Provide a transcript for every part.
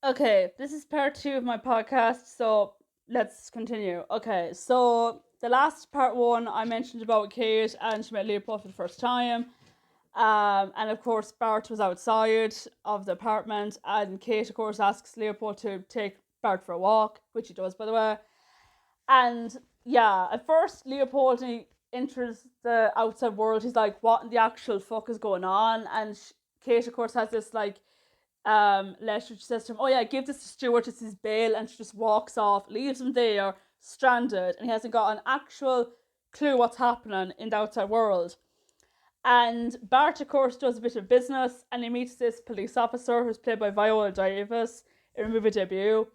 Okay, this is part 2 of my podcast, so let's continue. Okay, so the last part 1 I mentioned about Kate and she met Leopold for the first time. And of course, Bart was outside of the apartment, and Kate, of course, asks Leopold to take Bart for a walk, which he does, by the way. And yeah, at first, Leopold he enters the outside world. He's like, "What in the actual fuck is going on?" And Kate, of course, has this like letter. She says to him, "Oh yeah, give this to Stuart. It's his bail," and she just walks off, leaves him there stranded, and he hasn't got an actual clue what's happening in the outside world. And Bart, of course, does a bit of business and he meets this police officer who's played by Viola Davis in her movie debut.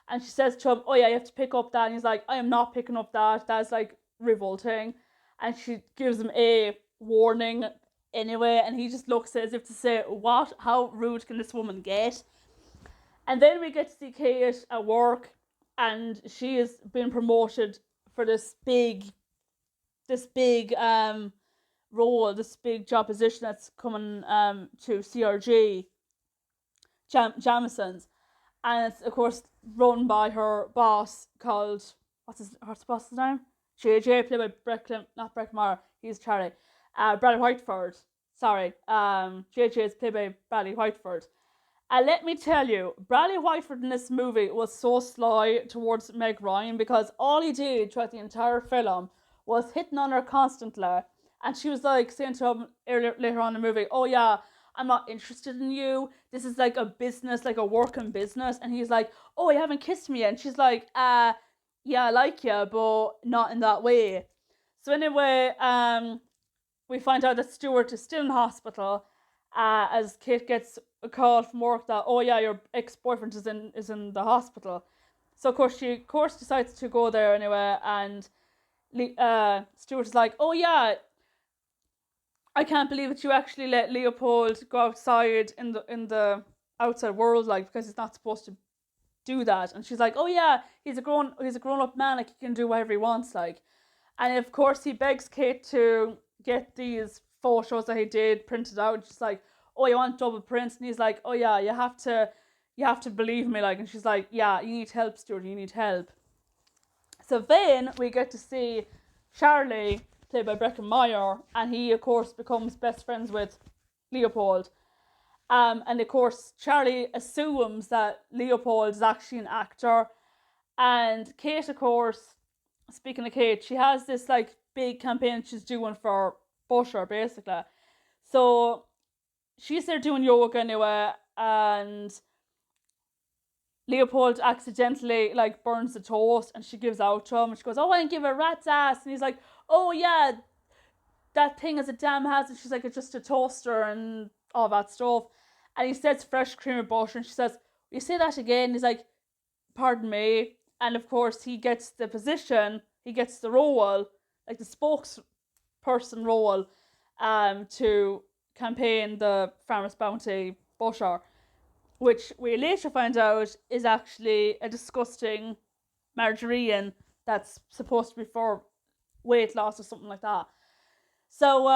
And she says to him, "Oh, yeah, you have to pick up that." And he's like, "I am not picking up that. That's like revolting." And she gives him a warning anyway. And he just looks as if to say, "What? How rude can this woman get?" And then we get to see Kate at work and she has been promoted for this big role, this big job position that's coming to CRG, Jamison's. And it's, of course, run by her boss called, her boss's name? JJ, played by not Brett Mara, he's Charlie. Bradley Whiteford, sorry. JJ is played by Bradley Whiteford. And let me tell you, Bradley Whiteford in this movie was so sly towards Meg Ryan because all he did throughout the entire film was hitting on her constantly. And she was like saying to him later on in the movie, "Oh yeah, I'm not interested in you. This is like a business, like a working business." And he's like, "Oh, you haven't kissed me yet." And she's like, yeah, I like you, but not in that way." So anyway, we find out that Stuart is still in hospital as Kate gets a call from work that, "Oh yeah, your ex-boyfriend is in the hospital." So of course she decides to go there anyway, and Stuart is like, "Oh yeah, I can't believe that you actually let Leopold go outside in the outside world, like, because he's not supposed to do that." And she's like, "Oh yeah, he's a grown up man, like he can do whatever he wants, like." And of course he begs Kate to get these photos that he did printed out. She's like, "Oh, you want double prints?" And he's like, "Oh yeah, you have to believe me, like." And she's like, "Yeah, you need help, Stuart, you need help." So then we get to see Charlie, played by Breckin Meyer, and he, of course, becomes best friends with Leopold. And of course, Charlie assumes that Leopold is actually an actor. And Kate, of course, speaking of Kate, she has this like big campaign she's doing for Busher, basically. So she's there doing yoga anyway, and Leopold accidentally like burns the toast and she gives out to him and she goes, "Oh, I didn't give a rat's ass." And he's like, "Oh yeah, that thing is a damn hazard." She's like, "It's just a toaster and all that stuff." And he says fresh cream of butter and she says, "You say that again?" And he's like, "Pardon me." And of course he gets the position, he gets the role, like the spokesperson role, to campaign the Farmer's Bounty butter, which we later find out is actually a disgusting margarine that's supposed to be for weight loss or something like that. So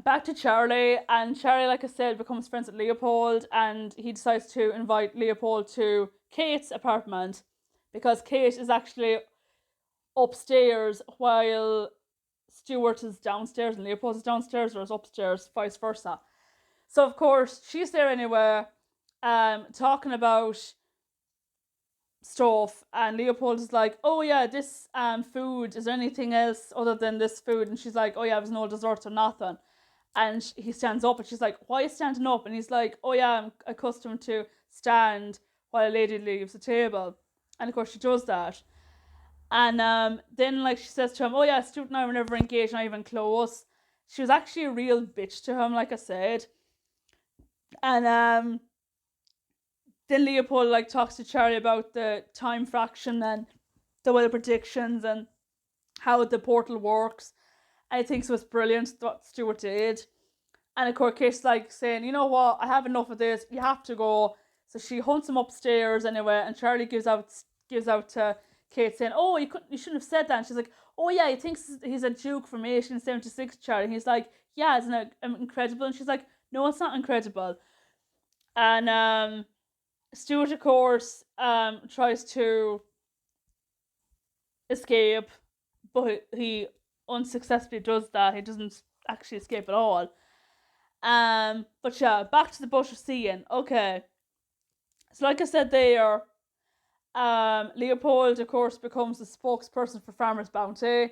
back to Charlie, and Charlie, like I said, becomes friends with Leopold, and he decides to invite Leopold to Kate's apartment because Kate is actually upstairs while Stuart is downstairs and Leopold is downstairs, or is upstairs, vice versa. So of course she's there anyway, talking about stuff, and Leopold is like, "Oh yeah, this food, is there anything else other than this food?" And she's like, "Oh yeah, there's no desserts or nothing." And he stands up and she's like, "Why are you standing up?" And he's like, "Oh yeah, I'm accustomed to stand while a lady leaves the table." And of course she does that. And then like she says to him, "Oh yeah, Stuart and I were never engaged, not even close." She was actually a real bitch to him, like I said. And then Leopold like talks to Charlie about the time fraction and the weather predictions and how the portal works. And he thinks it was brilliant what Stuart did. And of course, Kate's like saying, "You know what? I have enough of this. You have to go." So she hunts him upstairs anyway, and Charlie gives out to Kate saying, "Oh, you shouldn't have said that." And she's like, "Oh yeah, he thinks he's a duke from 1876, Charlie." And he's like, "Yeah, isn't it incredible?" And she's like, "No, it's not incredible." And Stuart, of course, tries to escape, but he unsuccessfully does that. He doesn't actually escape at all. But yeah, back to the butter scene. Okay. So like I said there, Leopold, of course, becomes the spokesperson for Farmer's Bounty.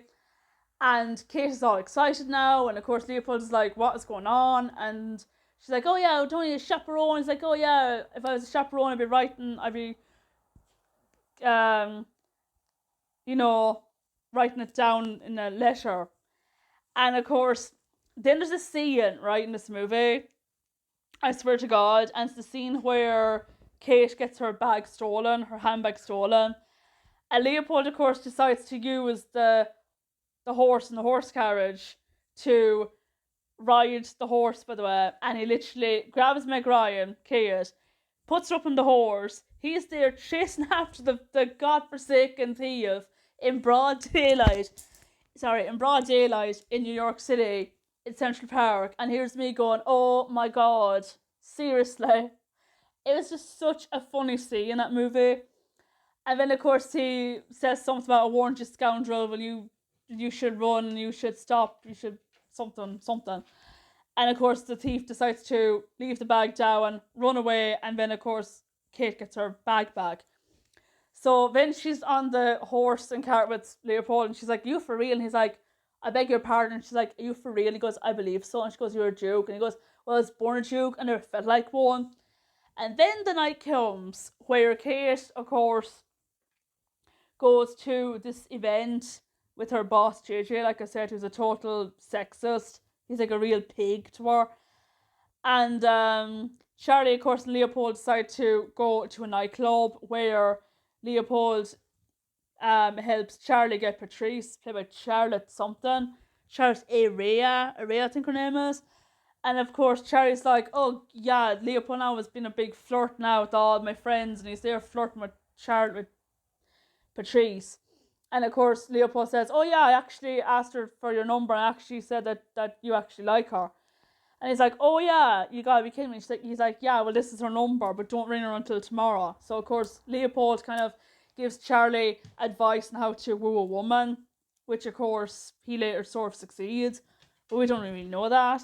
And Kate is all excited now. And of course, Leopold is like, what is going on? And she's like, oh yeah, don't need a chaperone. He's like, oh yeah, if I was a chaperone, I'd be, um, you know, writing it down in a letter. And of course, then there's a scene, right, in this movie, I swear to God, and it's the scene where Kate gets her bag stolen, her handbag stolen. And Leopold, of course, decides to use the horse and the horse carriage to ride the horse, by the way. And he literally grabs Meg Ryan, Kate, puts her up on the horse. He's there chasing after the godforsaken thief in broad daylight. In broad daylight in New York City, in Central Park. And here's me going, oh my God, seriously. It was just such a funny scene in that movie. And then, of course, he says something about, I warned you, scoundrel, well, you should run, you should stop, you should something. And, of course, the thief decides to leave the bag down, run away, and then, of course, Kate gets her bag back. So then she's on the horse and cart with Leopold, and she's like, you for real? And he's like, I beg your pardon. And she's like, are you for real? He goes, I believe so. And she goes, you're a Duke. And he goes, well, I was born a Duke, and I never felt like one. And then the night comes where Kate, of course, goes to this event with her boss, JJ, like I said, who's a total sexist. He's like a real pig to her. And Charlie, of course, and Leopold decide to go to a nightclub where Leopold helps Charlie get Patrice, played by Charlotte something. Charlotte Area, I think her name is. And of course, Charlie's like, oh yeah, Leopold now has been a big flirt now with all my friends, and he's there flirting with Charlotte, with Patrice. And of course, Leopold says, oh yeah, I actually asked her for your number and actually said that you actually like her. And he's like, oh yeah, you gotta be kidding me. He's like, yeah, well, this is her number, but don't ring her until tomorrow. So of course, Leopold kind of gives Charlie advice on how to woo a woman, which of course he later sort of succeeds, but we don't really know that.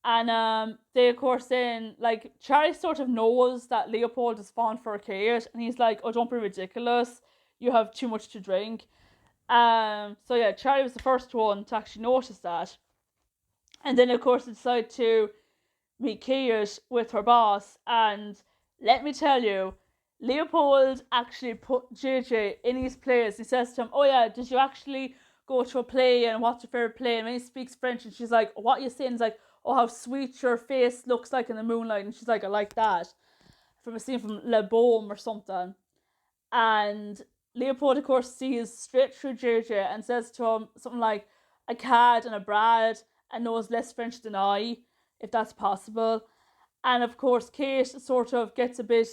And they, of course, then, like, Charlie sort of knows that Leopold is fond for Kate, and he's like, oh, don't be ridiculous, you have too much to drink. So yeah, Charlie was the first one to actually notice that. And then, of course, they decide to meet Kate with her boss, and let me tell you, Leopold actually put JJ in his place. He says to him, oh yeah, did you actually go to a play, and what's your favourite play? And when he speaks French, and she's like, what are you saying? He's like, oh, how sweet your face looks like in the moonlight. And she's like, I like that. From a scene from Le Baume or something. And Leopold, of course, sees straight through JJ and says to him something like, a cad and a Brad and knows less French than I, if that's possible. And of course, Kate sort of gets a bit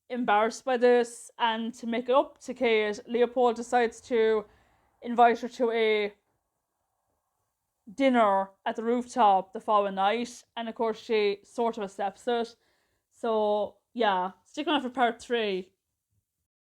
embarrassed by this. And to make it up to Kate, Leopold decides to invite her to a dinner at the rooftop the following night, and of course she sort of accepts it. So yeah, stick around for part 3.